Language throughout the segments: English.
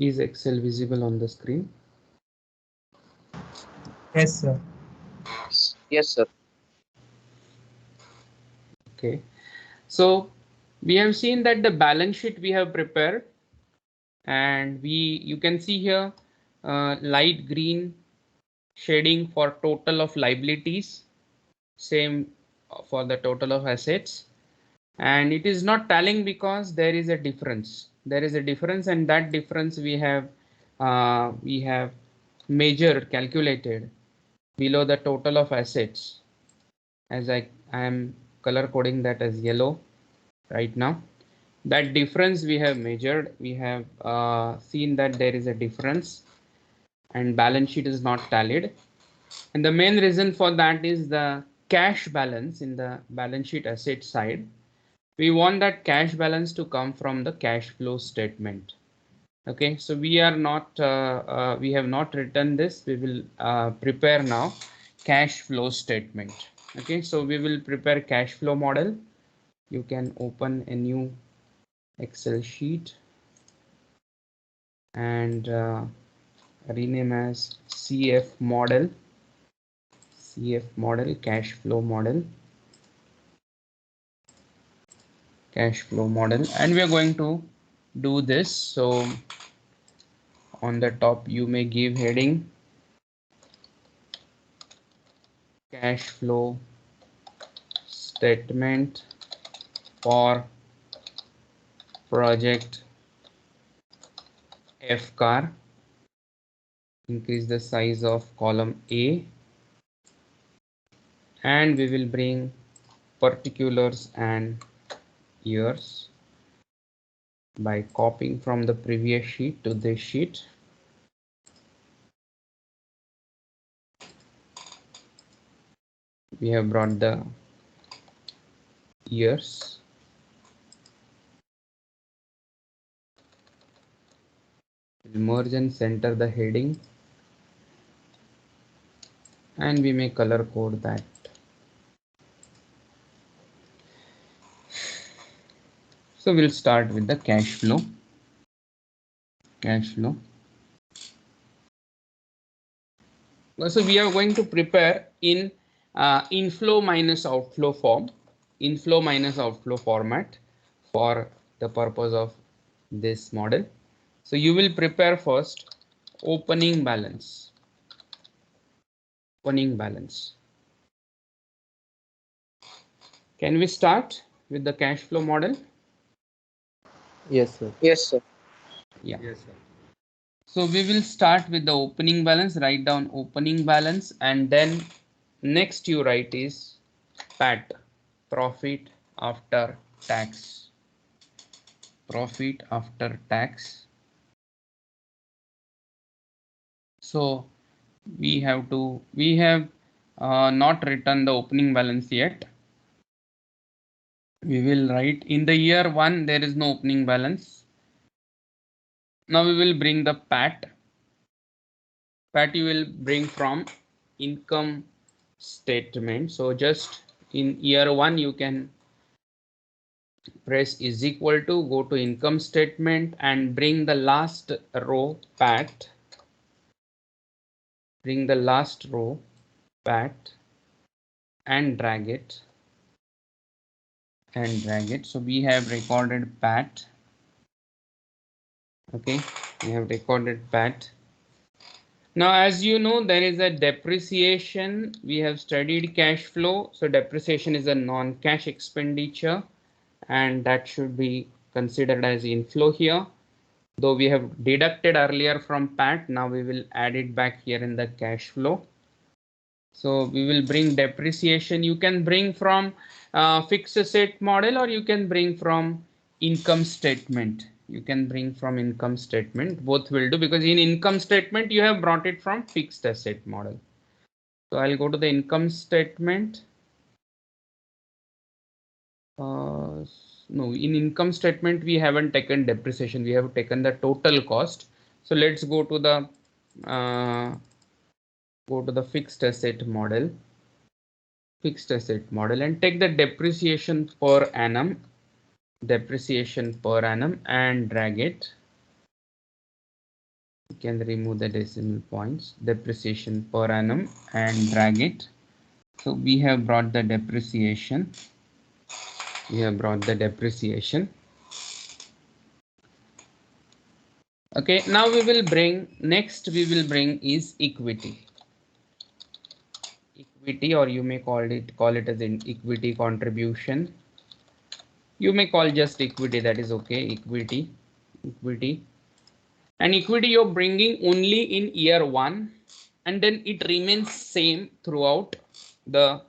Is Excel visible on the screen? Yes, sir. Yes, sir. Okay. So we have seen that the balance sheet we have prepared, and you can see here light green shading for total of liabilities, same for the total of assets, and it is not tallying because there is a difference. There is a difference, and that difference we have measured, calculated below the total of assets, as I am color coding that as yellow right now. That difference we have measured, we have seen that there is a difference and balance sheet is not tallied. And the main reason for that is the cash balance in the balance sheet asset side. We want that cash balance to come from the cash flow statement. Okay, so we have not written this. We will prepare now cash flow statement. Okay, so we will prepare cash flow model. You can open a new Excel sheet and rename as CF model, cash flow model, and we are going to do this. So on the top you may give heading cash flow statement for project FCAR. Increase the size of column A, and we will bring particulars and years by copying from the previous sheet to this sheet. We have brought the years. We'll merge and center the heading, and we may color code that. So we'll start with the cash flow. So we are going to prepare in inflow minus outflow format for the purpose of this model. So you will prepare first opening balance. Can we start with the cash flow model? Yes, sir. Yeah. Yes, sir. So we will start with the opening balance. Write down opening balance, and then next you write is PAT, profit after tax. So we have not written the opening balance yet. We will write in the year 1 there is no opening balance. Now we will bring the PAT. You will bring from income statement. So just in year 1 you can press is equal to, go to income statement and bring the last row PAT. And drag it. So we have recorded PAT. Okay, we have recorded PAT. Now, as you know, there is a depreciation. We have studied cash flow. So depreciation is a non-cash expenditure, and that should be considered as inflow here. Though we have deducted earlier from PAT, now we will add it back here in the cash flow. So we will bring depreciation. You can bring from fixed asset model, or you can bring from income statement. Both will do, because in income statement you have brought it from fixed asset model. So I'll go to the income statement. No, in income statement we haven't taken depreciation. We have taken the total cost. So let's go to the fixed asset model. And take the depreciation per annum and drag it. You can remove the decimal points, depreciation per annum, and drag it. So we have brought the depreciation. We have brought the depreciation. Okay, now we will bring, next we will bring is equity. Equity, or you may call it as an equity contribution. You may call just equity, that is okay. Equity. And equity you're bringing only in year one, and then it remains same throughout the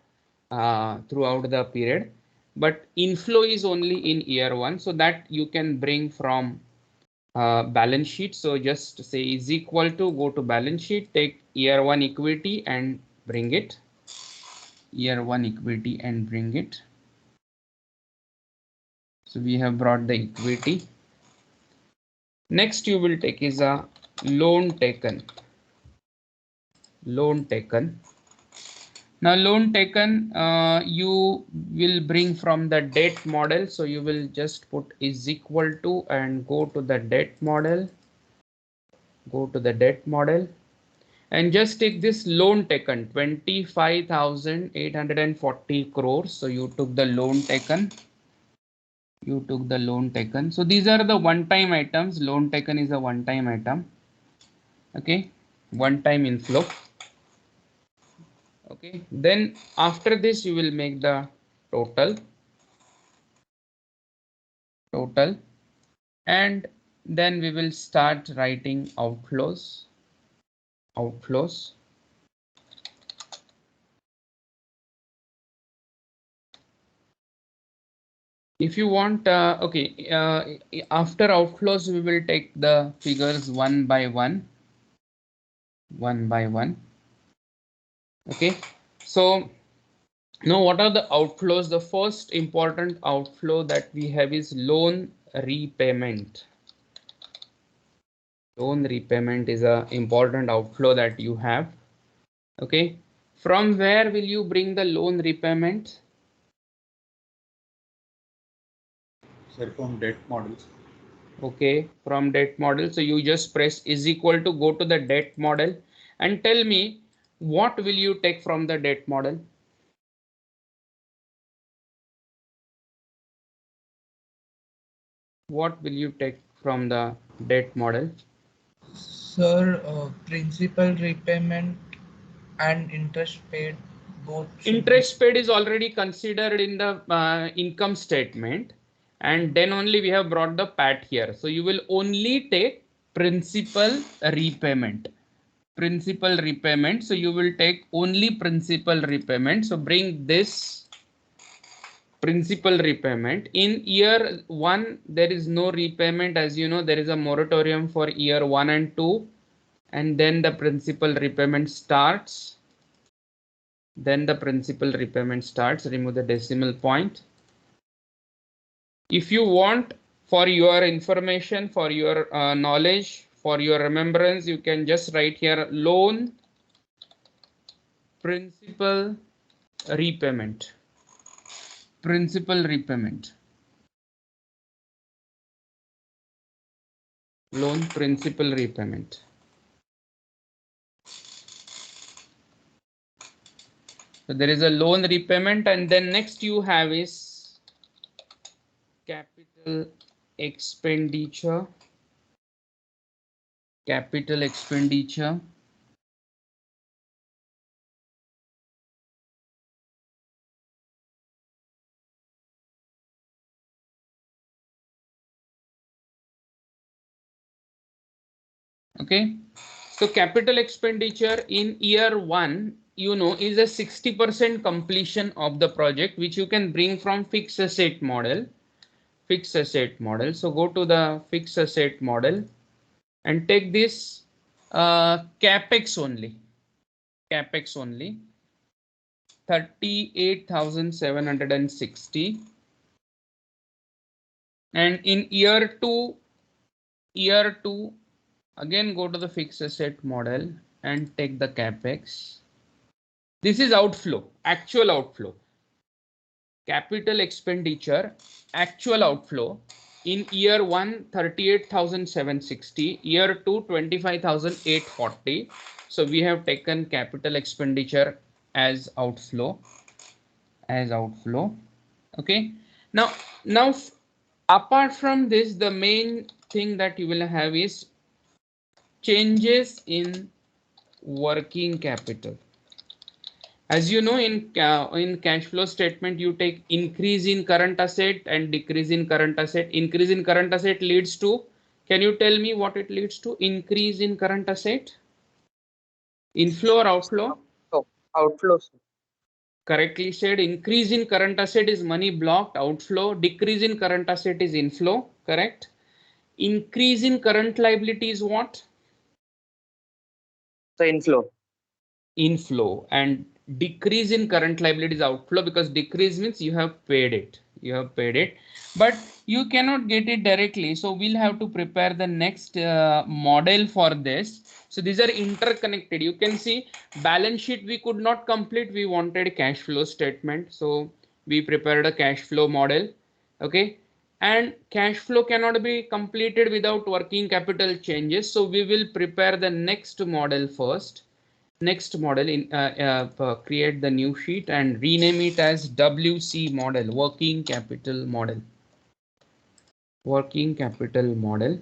period, but inflow is only in year one, so that you can bring from balance sheet. So just say is equal to, go to balance sheet, take year one equity and bring it, so we have brought the equity. Next you will take is a loan taken. Now loan taken, you will bring from the debt model. So you will just put is equal to and go to the debt model. And just take this loan taken, 25,840 crores. So you took the loan taken. So these are the one-time items. Loan taken is a one-time item. Okay, one-time inflow. Okay, then after this you will make the total, and then we will start writing outflows. If you want, okay, after outflows we will take the figures one by one. Okay, so now what are the outflows? The first important outflow that we have is loan repayment. Loan repayment is a important outflow that you have. Okay, from where will you bring the loan repayment? Sir, from debt models. Okay, from debt model. So you just press is equal to, go to the debt model and tell me what will you take from the debt model? What will you take from the debt model? Sir, principal repayment and interest paid both. Interest paid is already considered in the income statement, and then only we have brought the PAT here. So you will only take principal repayment. So you will take only principal repayment. So bring this principal repayment. In year one there is no repayment, as you know, there is a moratorium for year 1 and 2, and then the principal repayment starts. Remove the decimal point. If you want, for your information, for your knowledge, for your remembrance, you can just write here loan principal repayment. Loan principal repayment. So there is a loan repayment, and then next you have is capital expenditure. Okay, so capital expenditure in year one, you know, is a 60% completion of the project, which you can bring from fixed asset model. So go to the fixed asset model and take this capex only. 38,760. And in year two, again go to the fixed asset model and take the capex. This is outflow, actual outflow. Capital expenditure, actual outflow In year 1, 38,760, year 2, 25,840. So we have taken capital expenditure as outflow, okay. Now apart from this, the main thing that you will have is changes in working capital. As you know, in cash flow statement, you take increase in current asset and decrease in current asset. Increase in current asset leads to, can you tell me what it leads to? Increase in current asset? Inflow or outflow? So, outflow, sir. Correctly said. Increase in current asset is money blocked, outflow. Decrease in current asset is inflow, correct? Increase in current liability is what? The inflow. Inflow. And decrease in current liability is outflow, because decrease means you have paid it. But you cannot get it directly, so we'll have to prepare the next model for this. So these are interconnected. You can see balance sheet we could not complete, we wanted cash flow statement, so we prepared a cash flow model, okay. And cash flow cannot be completed without working capital changes, so we will prepare the next model first. Next model, create the new sheet and rename it as WC model, working capital model. Working capital model.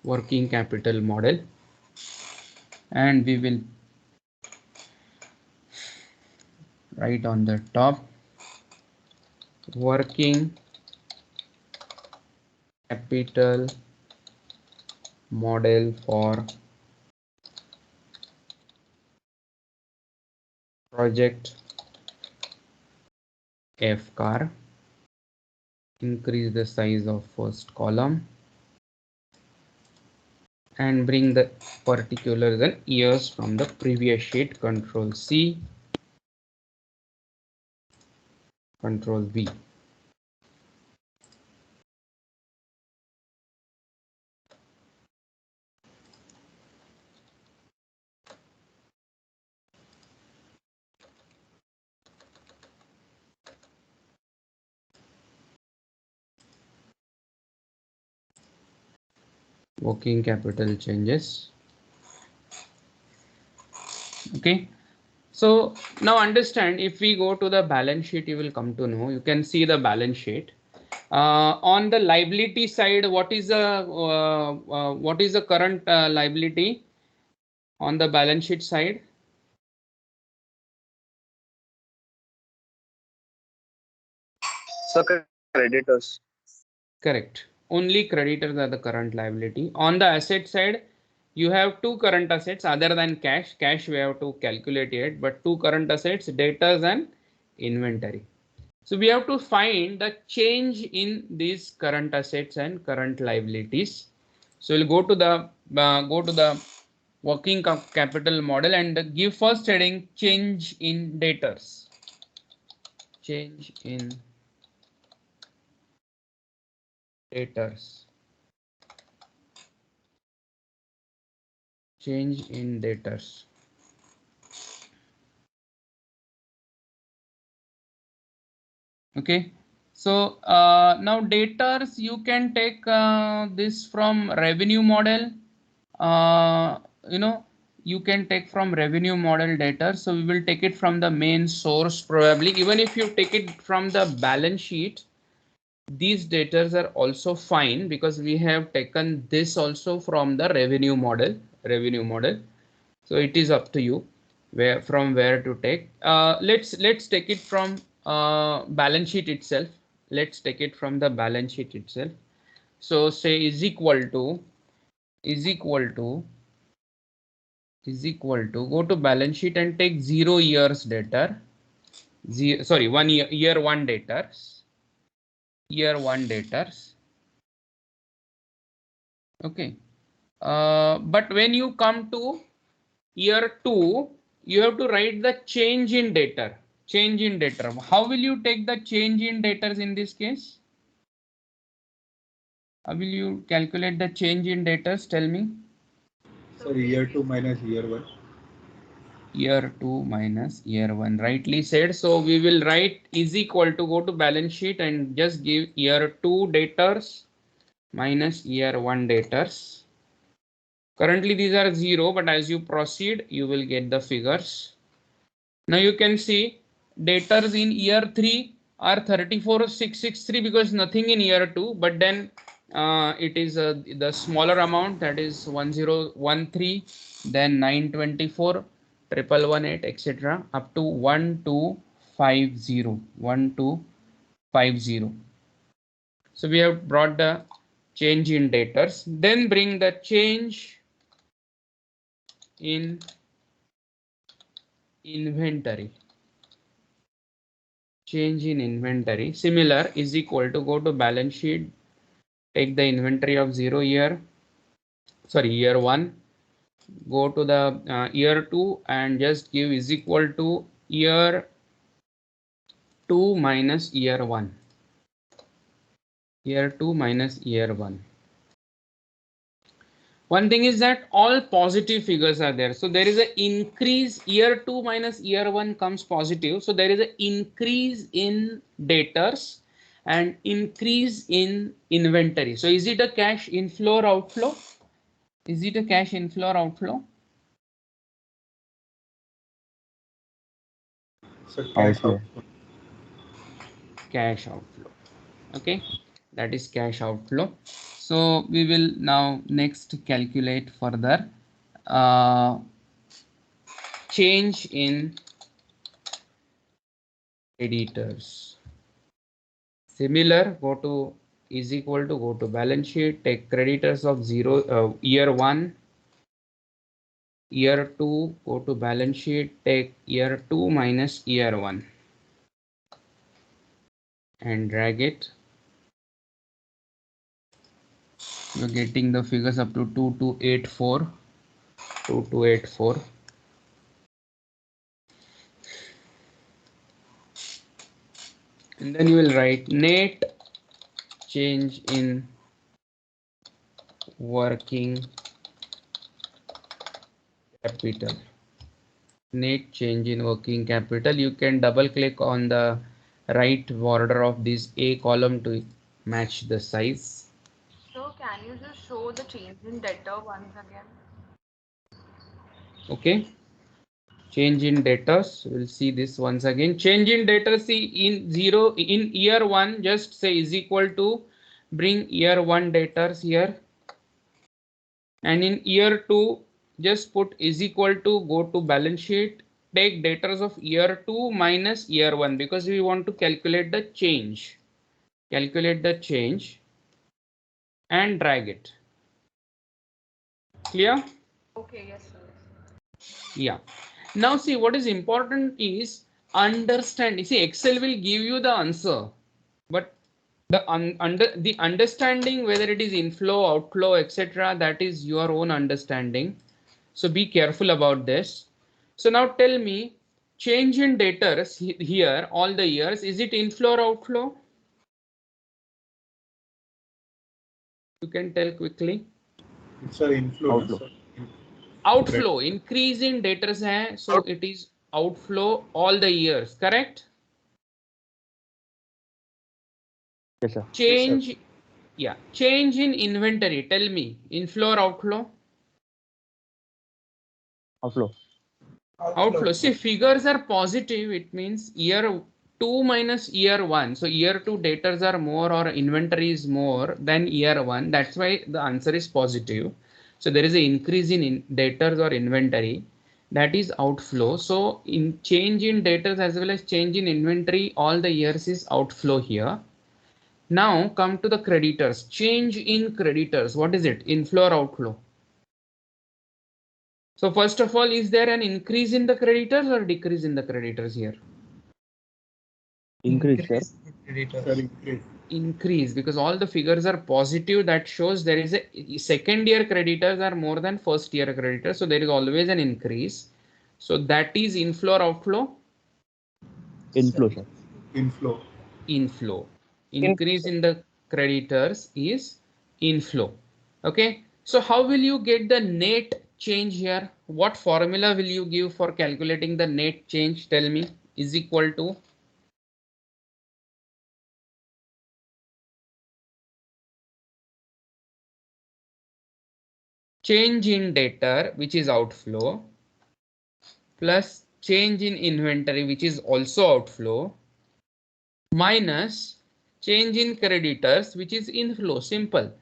Working capital model. And we will write on the top working capital model for project FCAR. Increase the size of first column and bring the particulars and years from the previous sheet. Control C, Control V. Working capital changes. Okay, so now understand, if we go to the balance sheet, you will come to know, you can see the balance sheet. On the liability side, what is the current liability on the balance sheet side? So, creditors. Correct. Only creditors are the current liability. On the asset side, you have two current assets other than cash. Cash we have to calculate it, but two current assets, debtors and inventory. So we have to find the change in these current assets and current liabilities. So we'll go to the working capital model and give first heading change in debtors. Change in debtors. Change in debtors. Okay, so now debtors, you can take this from revenue model. You know, you can take from revenue model debtors. So we will take it from the main source probably. Even if you take it from the balance sheet, these debtors are also fine, because we have taken this also from the revenue model. So it is up to you from where to take. Let's take it from balance sheet itself. Let's take it from the balance sheet itself. So say is equal to go to balance sheet and take 0 years debtor. Sorry, 1 year, year 1 debtors. Year 1 debtors. Okay. But when you come to year 2, you have to write the change in debtor. Change in debtor. How will you take the change in debtors in this case? How will you calculate the change in debtors? Tell me. So year 2 minus year 1. year 2 minus year 1. Rightly said. So we will write is equal to, go to balance sheet and just give year 2 debtors minus year 1 debtors. Currently these are 0, but as you proceed, you will get the figures. Now you can see debtors in year 3 are 34,663 because nothing in year 2, but then it is the smaller amount, that is 1013, then 924, 1118, etc. up to 1250, 1250. So we have brought the change in debtors, then bring the change in inventory. Change in inventory similar is equal to, go to balance sheet, take the inventory of 0 year, sorry, year 1, go to the year 2 and just give is equal to year 2 minus year 1. Year 2 minus year 1. One thing is that all positive figures are there. So there is an increase, year 2 minus year 1 comes positive. So there is an increase in debtors and increase in inventory. So is it a cash inflow or outflow? Is it a cash inflow or outflow? So cash outflow. Cash outflow. Okay, that is cash outflow. So we will now next calculate further change in creditors. Similar, go to is equal to, go to balance sheet, take creditors of 0 year 1, year 2, go to balance sheet, take year 2 minus year 1 and drag it. You're getting the figures up to 2284, 2284. And then you will write net change in working capital. Net change in working capital. You can double click on the right border of this A column to match the size. So can you just show the change in debtor once again? Okay. Change in debtors. We'll see this once again. Change in debtors, see in year 1, just say is equal to, bring year 1 debtors here. And in year 2, just put is equal to, go to balance sheet, take debtors of year 2 minus year 1 because we want to calculate the change. Calculate the change and drag it. Clear? Okay, yes, sir. Yeah. Now see, what is important is understand. You see, Excel will give you the answer, but the understanding whether it is inflow, outflow, etc., that is your own understanding. So be careful about this. So now tell me, change in debtors here all the years, is it inflow or outflow? You can tell quickly. It's an inflow. Outflow. Outflow, increase in debtors hai, so it is outflow all the years, correct? Yes, sir. Change, yeah, change in inventory, tell me, inflow or outflow? Outflow. Outflow. See, figures are positive, it means year 2 minus year 1. So year 2 debtors are more or inventory is more than year 1. That's why the answer is positive. So there is an increase in debtors or inventory, that is outflow. So in change in debtors as well as change in inventory all the years is outflow here. Now come to the creditors. Change in creditors, what is it? Inflow or outflow? So first of all, is there an increase in the creditors or decrease in the creditors here? Increase, sir. Creditors. Increase, because all the figures are positive. That shows there is a second year creditors are more than first year creditors. So there is always an increase. So that is inflow or outflow? Inflow, sir. Inflow. Inflow. Increase in the creditors is inflow. Okay. So how will you get the net change here. What formula will you give for calculating the net change? Tell me. Is equal to change in debtor, which is outflow, plus change in inventory, which is also outflow, minus change in creditors, which is inflow. Simple.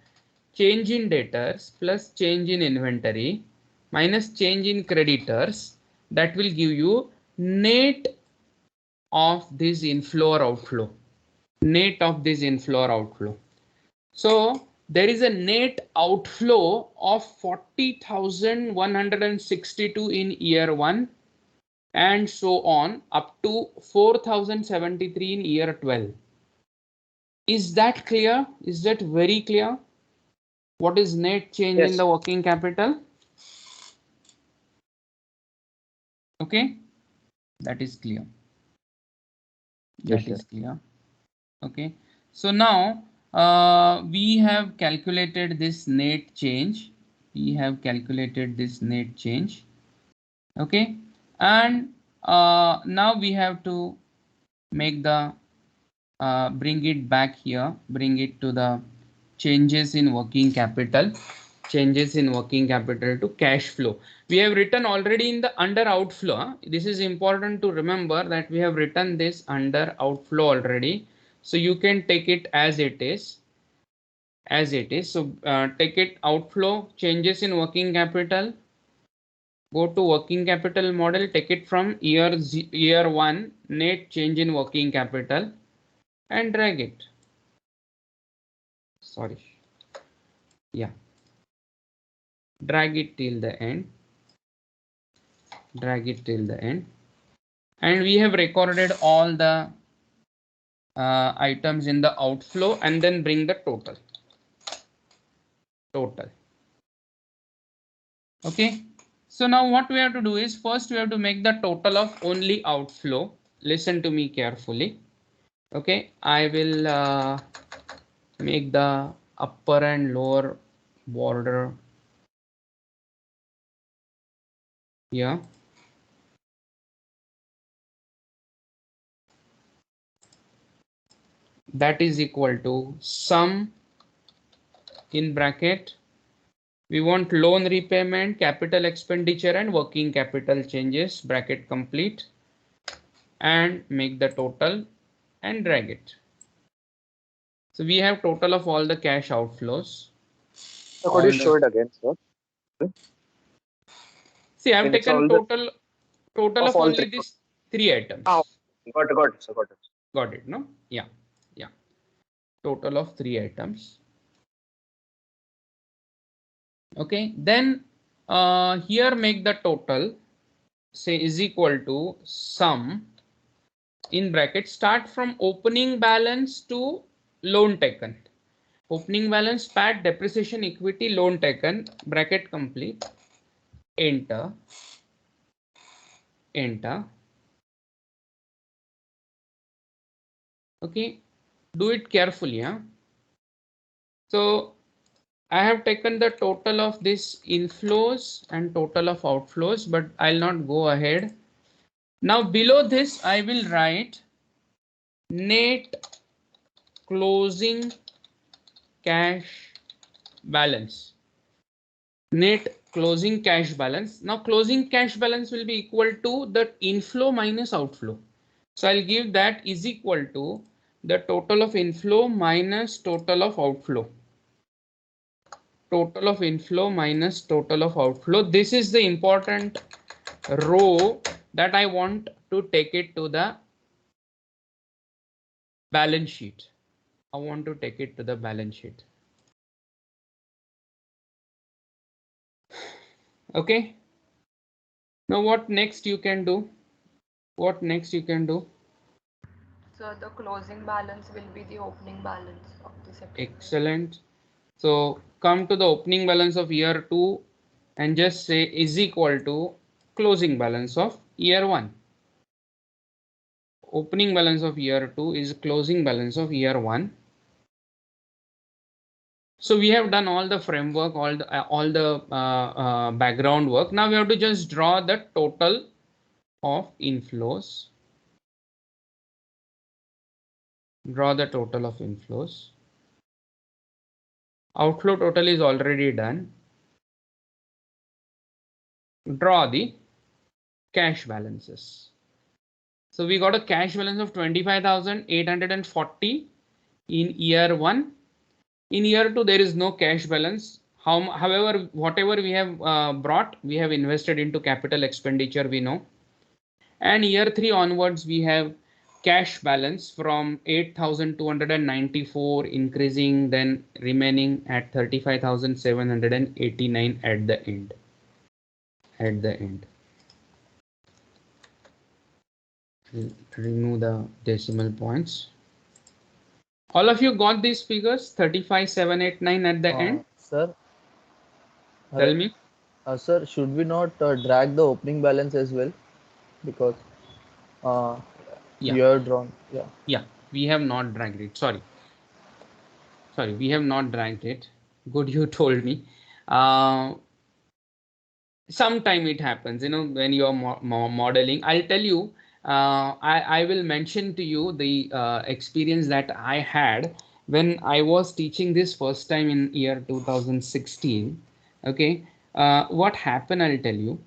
Change in debtors plus change in inventory minus change in creditors, that will give you net of this inflow or outflow. Net of this inflow or outflow. So there is a net outflow of 40,162 in year 1 and so on up to 4,073 in year 12. Is that clear? Is that very clear? What is net change in the working capital? Okay, that is clear. That is clear. Okay, so now we have calculated this net change. We have calculated this net change. Okay, and now we have to make the bring it back here, bring it to the changes in working capital, changes in working capital to cash flow. We have written already in the under outflow. This is important to remember that we have written this under outflow already. So you can take it as it is. As it is. So take it outflow, changes in working capital. Go to working capital model, take it from year 1, net change in working capital, and drag it. Sorry. Yeah. Drag it till the end. Drag it till the end. And we have recorded all the items in the outflow and then bring the total. Okay. So now what we have to do is first we have to make the total of only outflow. Listen to me carefully. Okay. I will make the upper and lower border here. That is equal to sum in bracket. We want loan repayment, capital expenditure and working capital changes, bracket complete, and make the total and drag it. So we have total of all the cash outflows. So could you show it again, sir? See, I have taken total of only these 3 items. Oh, got it, sir, got it. Got it, no? Yeah. Total of 3 items. Okay, then here make the total, say is equal to sum in bracket, start from opening balance to loan taken. Opening balance, PAT, depreciation, equity, loan taken, bracket complete, enter. Okay, do it carefully. So I have taken the total of this inflows and total of outflows, but I'll not go ahead. Now below this, I will write net closing cash balance. Net closing cash balance. Now closing cash balance will be equal to the inflow minus outflow. So I'll give that is equal to the total of inflow minus total of outflow. Total of inflow minus total of outflow. This is the important row that I want to take it to the balance sheet. I want to take it to the balance sheet. Okay. Now what next you can do? What next you can do? So the closing balance will be the opening balance of the September. Excellent. So come to the opening balance of year 2 and just say is equal to closing balance of year 1. Opening balance of year 2 is closing balance of year 1. So we have done all the framework, all the background work. Now we have to just draw the total of inflows. Draw the total of inflows. Outflow total is already done. Draw the cash balances. So we got a cash balance of 25,840 in year 1. In year 2, there is no cash balance. However, whatever we have brought, we have invested into capital expenditure, we know. And year 3 onwards, we have cash balance from 8,294 increasing, then remaining at 35,789 at the end. Remove the decimal points. All of you got these figures, 35,789 at the end? Sir? Tell me. Sir, should we not drag the opening balance as well? Because you are drawn. Yeah, we have not dragged it. Sorry, we have not dragged it. Good, you told me. Sometime it happens, you know, when you are modeling. I'll tell you, I will mention to you the experience that I had when I was teaching this first time in year 2016. Okay, what happened, I'll tell you.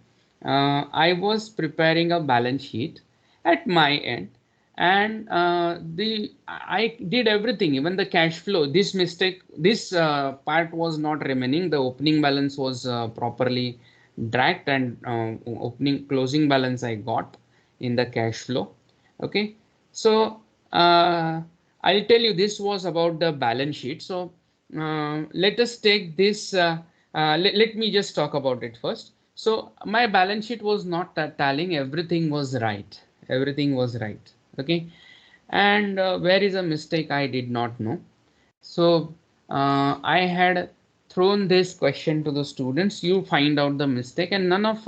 I was preparing a balance sheet at my end, and I did everything, even the cash flow. This part was not remaining. The opening balance was properly dragged, and closing balance I got in the cash flow. Okay, so I'll tell you, this was about the balance sheet. So let us take this. Let me just talk about it first. So my balance sheet was not tallying. Everything was right. Okay, and where is a mistake, I did not know. So I had thrown this question to the students. You find out the mistake, and none of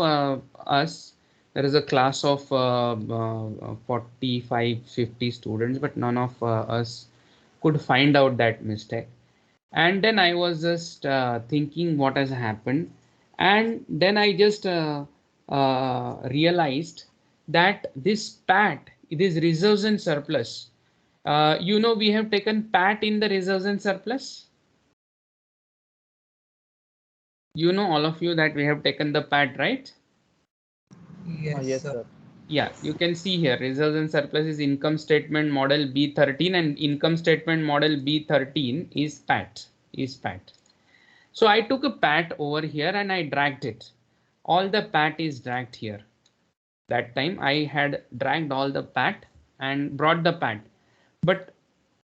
us, there is a class of 45-50 students, but none of us could find out that mistake. And then I was just thinking what has happened, and then I just realized that this PAT, it is reserves and surplus. You know, we have taken PAT in the reserves and surplus. You know, all of you, that we have taken the PAT, right? Yes, sir. Yeah, you can see here reserves and surplus is income statement model B13, and income statement model B13 is PAT. So I took a PAT over here and I dragged it. All the PAT is dragged here. That time I had dragged all the PAT and brought the PAT, but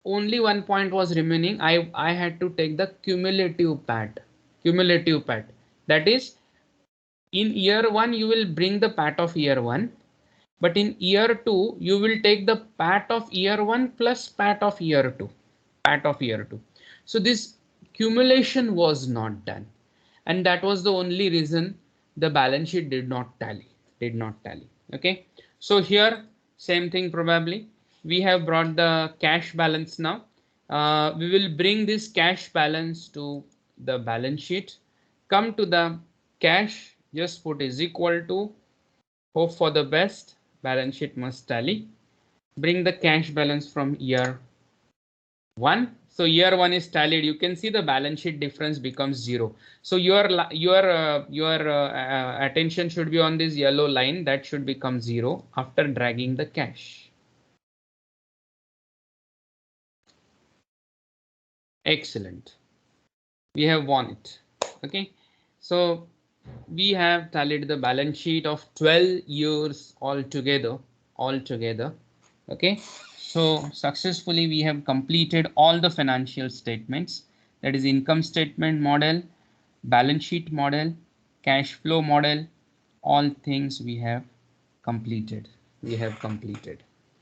only one point was remaining. I had to take the cumulative PAT. That is, in year 1 you will bring the PAT of year 1, but in year 2 you will take the PAT of year 1 plus PAT of year 2. So this accumulation was not done, and that was the only reason the balance sheet did not tally. Okay, so here same thing, probably we have brought the cash balance. Now we will bring this cash balance to the balance sheet. Come to the cash, just put is equal to, hope for the best, balance sheet must tally. Bring the cash balance from year 1. So year 1 is tallied. You can see the balance sheet difference becomes 0. So your attention should be on this yellow line, that should become 0 after dragging the cash. Excellent. We have won it. Okay, so we have tallied the balance sheet of 12 years altogether. Okay, so successfully we have completed all the financial statements, that is income statement model, balance sheet model, cash flow model, all things we have completed.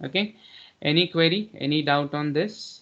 Okay, any query, any doubt on this?